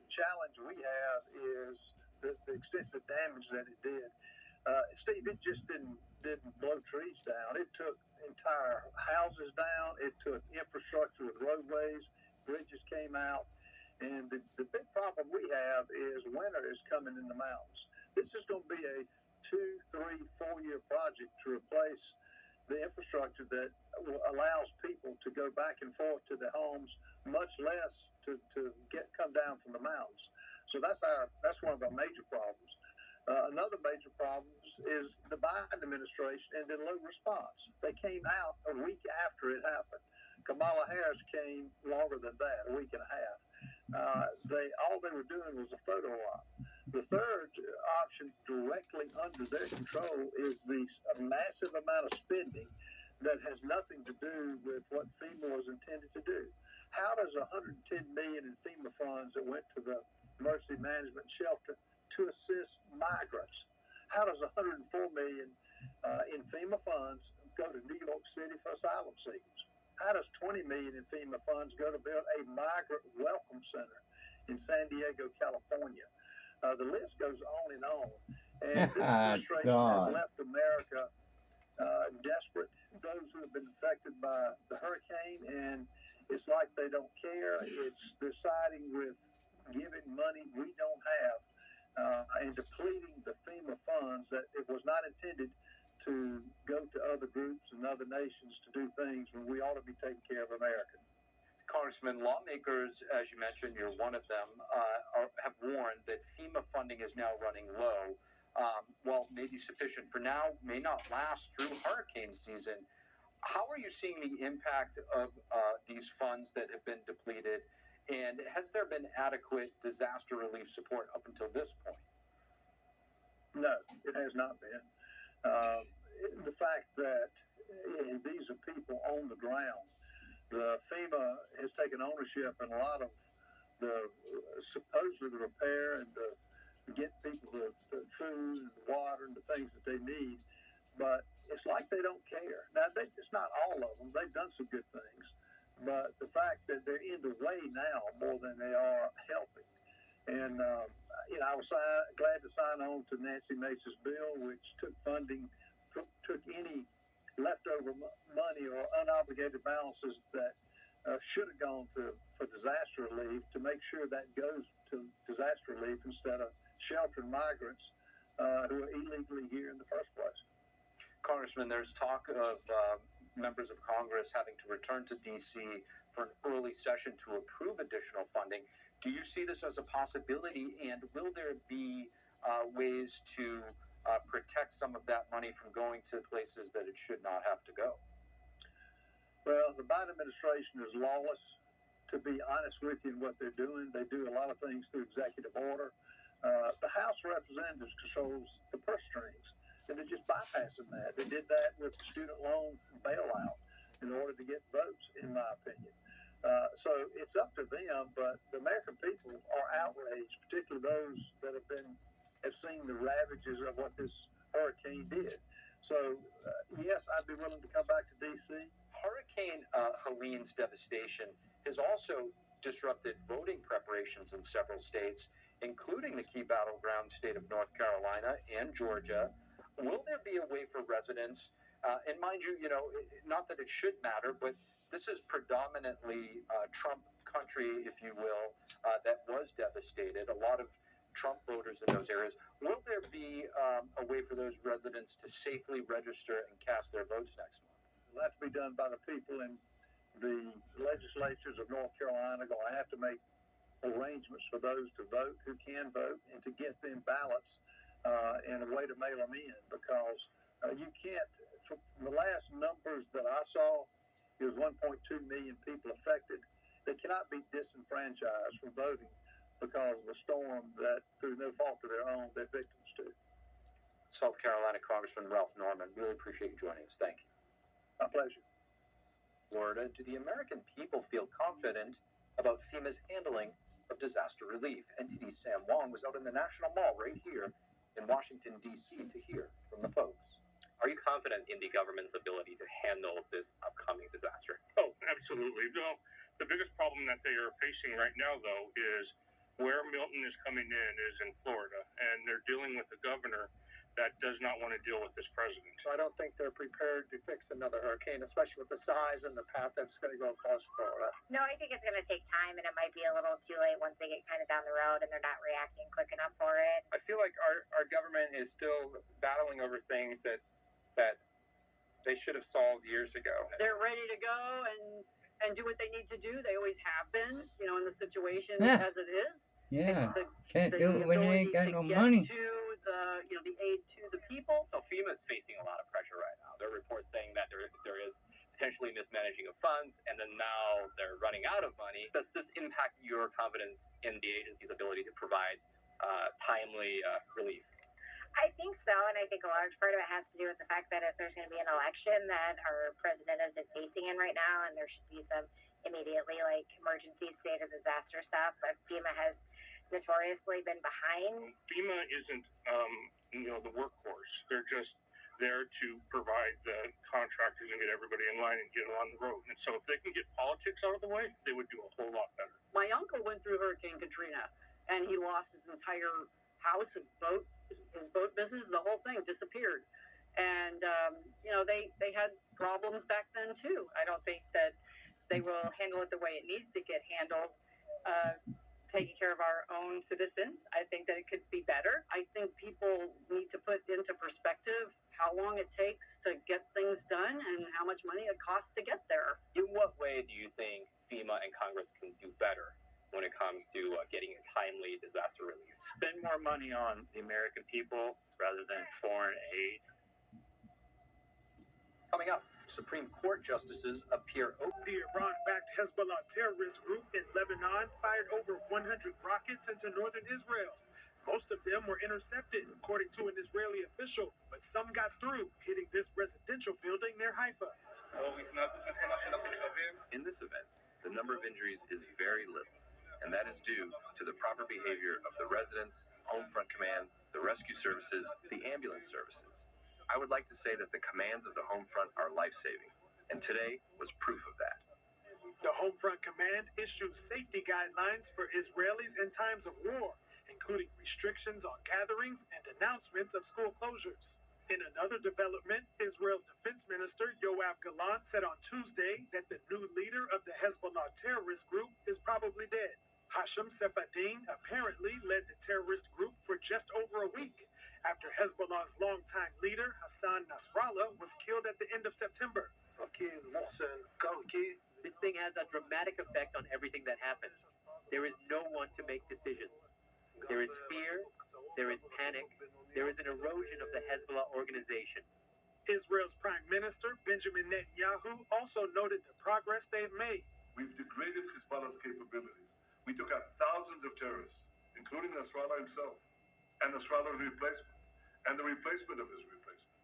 challenge we have is the extensive damage that it did. Steve, it just didn't blow trees down. It took entire houses down. It took infrastructure with roadways, bridges came out. And the big problem we have is winter is coming in the mountains. This is going to be a 2, 3, 4-year project to replace the infrastructure that allows people to go back and forth to their homes, much less to come down from the mountains. So that's one of our major problems. Another major problem is the Biden administration and the low response. They came out a week after it happened. Kamala Harris came longer than that, a week and a half. All they were doing was a photo op. The third option, directly under their control, is a massive amount of spending that has nothing to do with what FEMA was intended to do. How does $110 million in FEMA funds that went to the emergency management shelter to assist migrants? How does $104 million in FEMA funds go to New York City for asylum seekers? How does $20 million in FEMA funds go to build a migrant welcome center in San Diego, California? The list goes on and on. And this administration has left America desperate. Those who have been affected by the hurricane, and it's like they don't care. They're siding with giving money we don't have and depleting the FEMA funds that it was not intended to go to other groups and other nations to do things when we ought to be taking care of America. Congressman, lawmakers, as you mentioned, you're one of them, have warned that FEMA funding is now running low. While maybe sufficient for now, may not last through hurricane season. How are you seeing the impact of these funds that have been depleted? And has there been adequate disaster relief support up until this point? No, it has not been. The fact that these are people on the ground, the FEMA has taken ownership in a lot of supposedly the repair and the get people the food and the water and the things that they need, but it's like they don't care. Now, it's not all of them. They've done some good things, but the fact that they're in the way now more than they are helping. And, I was glad to sign on to Nancy Mace's bill, which took funding, took any leftover money or unobligated balances that should have gone for disaster relief to make sure that goes to disaster relief instead of sheltering migrants who are illegally here in the first place. Congressman, there's talk of members of Congress having to return to D.C. for an early session to approve additional funding. Do you see this as a possibility, and will there be ways to protect some of that money from going to places that it should not have to go? Well, the Biden administration is lawless, to be honest with you, in what they're doing. They do a lot of things through executive order. The House of Representatives controls the purse strings, and they're just bypassing that. They did that with the student loan bailout in order to get votes, in my opinion. So it's up to them, but the American people are outraged, particularly those that have seen the ravages of what this hurricane did. So, yes, I'd be willing to come back to D.C. Hurricane Helene's devastation has also disrupted voting preparations in several states, including the key battleground state of North Carolina and Georgia. Will there be a way for residents, and mind you, not that it should matter, but this is predominantly Trump country, if you will, that was devastated. A lot of Trump voters in those areas. Will there be a way for those residents to safely register and cast their votes next month? It'll have to be done by the people, and the legislatures of North Carolina are going to have to make arrangements for those to vote who can vote and to get them ballots and a way to mail them in, because you can't, from the last numbers that I saw, it was 1.2 million people affected. They cannot be disenfranchised from voting because of a storm that, through no fault of their own, they're victims to. South Carolina Congressman Ralph Norman, really appreciate you joining us. Thank you. My pleasure. Florida, do the American people feel confident about FEMA's handling of disaster relief? NTD's Sam Wong was out in the National Mall right here in Washington, D.C. to hear from the folks. Are you confident in the government's ability to handle this upcoming disaster? Oh, absolutely. No, the biggest problem that they are facing right now, though, is Where Milton is coming in is in Florida, and they're dealing with a governor that does not want to deal with this president. So I don't think they're prepared to fix another hurricane, especially with the size and the path that's going to go across Florida. No, I think it's going to take time, and it might be a little too late once they get kind of down the road and they're not reacting quick enough for it. I feel like our government is still battling over things that they should have solved years ago. They're ready to go and do what they need to do. They always have been, in the situation Yeah. as it is. Yeah, The can't do it when they ability ain't got to no get money. to the aid to the people. So FEMA is facing a lot of pressure right now. There are reports saying that there is potentially mismanaging of funds, and then now they're running out of money. Does this impact your confidence in the agency's ability to provide timely relief? I think so, and I think a large part of it has to do with the fact that if there's going to be an election that our president isn't facing in right now, and there should be some immediately emergency state of disaster stuff, but FEMA has notoriously been behind. FEMA isn't, the workhorse. They're just there to provide the contractors and get everybody in line and get on the road. And so if they can get politics out of the way, they would do a whole lot better. My uncle went through Hurricane Katrina, and he lost his entire house, his boat business, the whole thing disappeared. And they had problems back then too. I don't think that they will handle it the way it needs to get handled, taking care of our own citizens. I think that it could be better. I think people need to put into perspective how long it takes to get things done and how much money it costs to get there. In what way do you think FEMA and Congress can do better when it comes to getting timely disaster relief? Spend more money on the American people rather than foreign aid. Coming up, Supreme Court justices appear open. The Iran-backed Hezbollah terrorist group in Lebanon fired over 100 rockets into northern Israel. Most of them were intercepted, according to an Israeli official, but some got through, hitting this residential building near Haifa. In this event, the number of injuries is very little, and that is due to the proper behavior of the residents, Homefront Command, the rescue services, the ambulance services. I would like to say that the commands of the Homefront are life-saving, and today was proof of that. The Homefront Command issues safety guidelines for Israelis in times of war, including restrictions on gatherings and announcements of school closures. In another development, Israel's defense minister Yoav Gallant said on Tuesday that the new leader of the Hezbollah terrorist group is probably dead. Hashem Sefadin apparently led the terrorist group for just over a week after Hezbollah's longtime leader Hassan Nasrallah was killed at the end of September. This thing has a dramatic effect on everything that happens. There is no one to make decisions. There is fear, there is panic, there is an erosion of the Hezbollah organization. Israel's Prime Minister Benjamin Netanyahu also noted the progress they've made. We've degraded Hezbollah's capabilities. We took out thousands of terrorists, including Nasrallah himself, and Nasrallah's replacement, and the replacement of his replacement.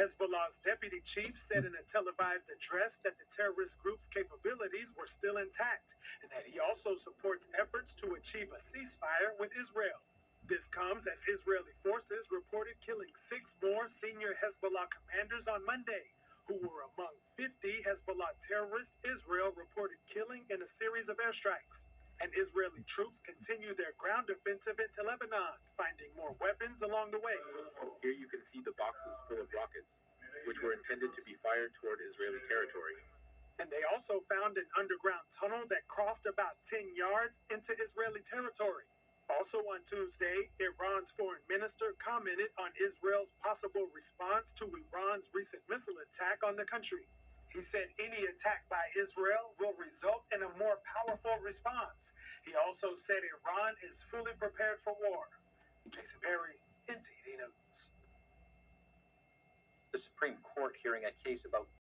Hezbollah's deputy chief said in a televised address that the terrorist group's capabilities were still intact, and that he also supports efforts to achieve a ceasefire with Israel. This comes as Israeli forces reported killing 6 more senior Hezbollah commanders on Monday, who were among 50 Hezbollah terrorists Israel reported killing in a series of airstrikes. And Israeli troops continue their ground offensive into Lebanon, finding more weapons along the way. Here you can see the boxes full of rockets, which were intended to be fired toward Israeli territory. And they also found an underground tunnel that crossed about 10 yards into Israeli territory. Also on Tuesday, Iran's foreign minister commented on Israel's possible response to Iran's recent missile attack on the country. He said any attack by Israel will result in a more powerful response. He also said Iran is fully prepared for war. Jason Perry, NTD News. The Supreme Court hearing a case about